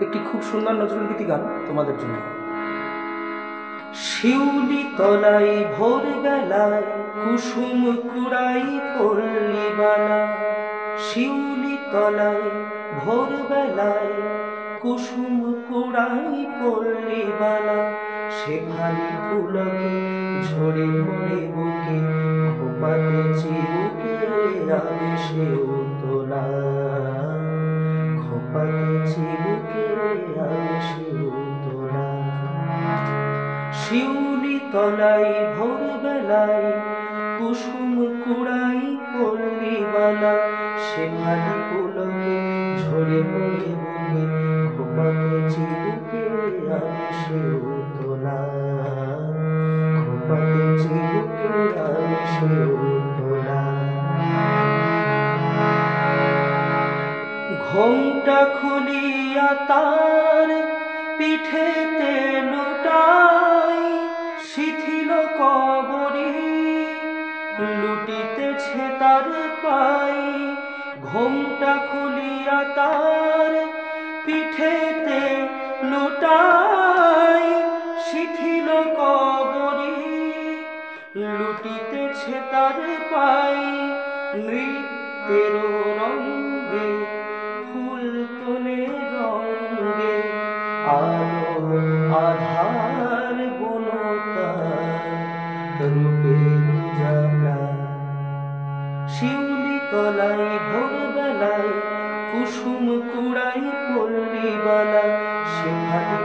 একটি খুব সুন্দর নজরুলগীতি গান তোমাদের জন্য। শিউলি তলাই ভোর বেলায় কুসুম কুড়াই পড়লি বালা, শিউলি তলাই ভোর বেলায় কুসুম কুড়াই পড়লি বালা, সেখানে পুলকে ঝরে পড়ে বুকে খোপাতে চিবুকে আবেশে উতলা, খোপাতে চিবুকে আবেশে উতলা। শিউলি তলাই ভোর বেলায় কুসুম কুড়াই পড়লি বালা, সেখানে পুলকে ঝরে পড়ে বুকে খোপাতে চিবুকে আবেশে উতলা, খোপাতে চিবুকে আবেশে উতলা। ঘোমটা খুলিয়া তার পিঠেতে লুটাই, শিথিল কবরে লুটিতেছে তার পাই। ঘোমটা খুলিয়া তার পিঠেতে লুটাই, শিথিল কবরে লুটিতেছে তার পাই। নৃত্যের রঙ্গে ফুল তোলে রঙ্গে আলো আধার বনতা রূপের উজালা। শিউলি তলাই ভোর বেলায় কুসুম কুড়াই পড়লি বালা, সেখানে